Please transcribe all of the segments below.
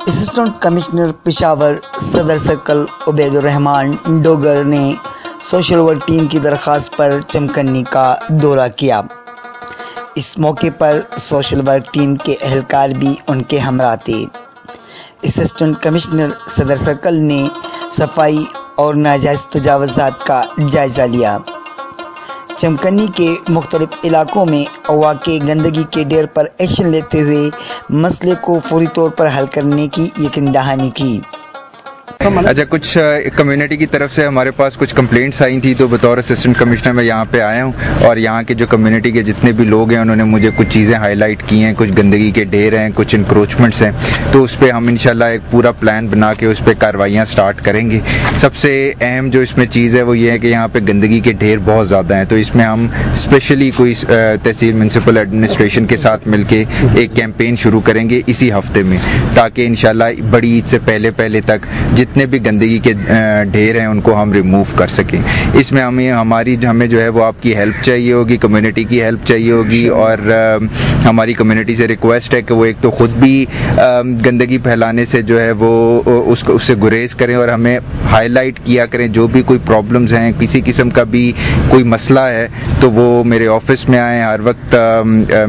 Assistant commissioner Peshawar صدر circle Ubaid الرحمان ڈوگر نے social work team کی درخواست پر چمکنی کا دورہ کیا۔ اس موقع پر سوشل ورک ٹیم کے اہلکار بھی ان کے ہمراہ تھے۔ اسسٹنٹ کمشنر صدر سرکل نے صفائی اور ناجائز تجاوزات کا جائزہ لیا۔ چمکنی کے مختلف علاقوں میں واقع گندگی کے ڈھیر پر ایکشن لیتے ہوئے مسئلے کو فوری طور پر حل کرنے کی یقین دہانی کی۔ اچھا، کچھ کمیونٹی کی طرف سے ہمارے پاس کچھ کمپلینٹس آئی تھیں، تو بطور اسسٹنٹ کمشنر میں یہاں پہ آیا ہوں، اور یہاں کے جو کمیونٹی کے جتنے بھی لوگ ہیں انہوں نے مجھے کچھ چیزیں ہائی لائٹ کی ہیں، کچھ گندگی کے ڈھیر ہیں، کچھ انکروچمنٹس ہیں، تو اس پہ ہم انشاءاللہ ایک پورا پلان بنا کے اس پہ کاروائیاں سٹارٹ کریں گے۔ سب سے اہم جو اس میں چیز ہے وہ یہ ہے کہ یہاں پہ گندگی کے ڈھیر بہت زیادہ ہیں، تو اس میں ہم اسپیشلی کوئی تحصیل میونسپل ایڈمنسٹریشن کے ساتھ مل کے ایک کیمپین شروع کریں گے اسی ہفتے میں، تاکہ انشاءاللہ بڑی عید سے پہلے تک جتنے بھی گندگی کے ڈھیر ہیں ان کو ہم ریموو کر سکیں۔ اس میں ہمیں جو ہے وہ آپ کی ہیلپ چاہیے ہوگی، کمیونٹی کی ہیلپ چاہیے ہوگی، اور ہماری کمیونٹی سے ریکویسٹ ہے کہ وہ ایک تو خود بھی گندگی پھیلانے سے جو ہے وہ اس سے گریز کریں، اور ہمیں ہائی لائٹ کیا کریں جو بھی کوئی پرابلمز ہیں، کسی قسم کا بھی کوئی مسئلہ ہے تو وہ میرے آفس میں آئیں، ہر وقت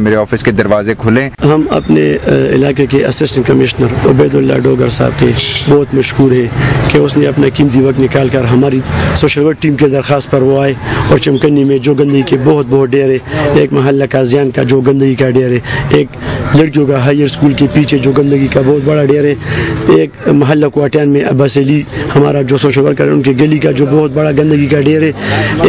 میرے آفس کے دروازے کھلیں۔ ہم اپنے علاقے کے اسسٹنٹ کمشنر عبید اللہ ڈوگر صاحب کے بہت مشکور ہے کہ اس نے اپنا قیمتی وقت نکال کر ہماری سوشل ورک ٹیم کے درخواست پر وہ آئے، اور چمکنی میں جو گندگی کے بہت ڈھیر ہے، ایک محلہ قاضیان کا جو گندگی کا ڈھیر ہے، ایک لڑکیوں کا ہائر اسکول کے پیچھے جو گندگی کا بہت بڑا ڈھیر ہے، ایک محلہ کوٹیان میں عباس علی ہمارا جو سوشل ورکر ہے ان کے گلی کا جو بہت بڑا گندگی کا ڈھیر ہے،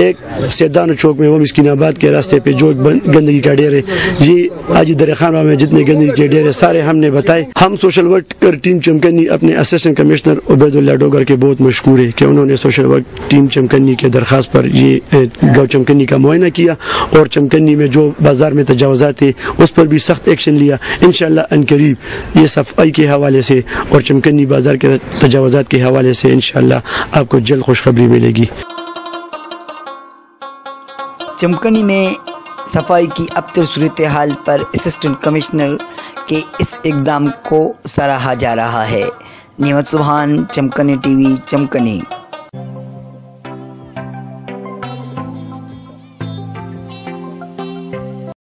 ایک سیدان چوک میں وہ مسکین آباد کے راستے پہ جو گندگی کا ڈھیر ہے، یہ آج دریا خان میں جتنے گندگی کے ڈھیر ہے سارے ہم نے بتائے۔ ہم سوشل ورکر ٹیم چمکنی اپنے اسسٹنٹ کمشنر عبید اللہ ڈوگر کے بہت مشکور ہے کہ انہوں نے سوشل ورک ٹیم چمکنی کے درخواست پر یہ گاؤں چمکنی کا معائنہ کیا، اور چمکنی میں جو بازار میں تجاوزات ہیں اس پر بھی سخت ایکشن لیا۔ انشاءاللہ عنقریب یہ صفائی کے حوالے سے اور چمکنی بازار کے تجاوزات کے حوالے سے انشاءاللہ آپ کو جلد خوشخبری ملے گی۔ چمکنی میں صفائی کی ابتر صورتحال پر اسسٹنٹ کمشنر کے اس اقدام کو سراہا جا رہا ہے۔ نعمت سبحان، چمکنی ٹی وی، چمکنی۔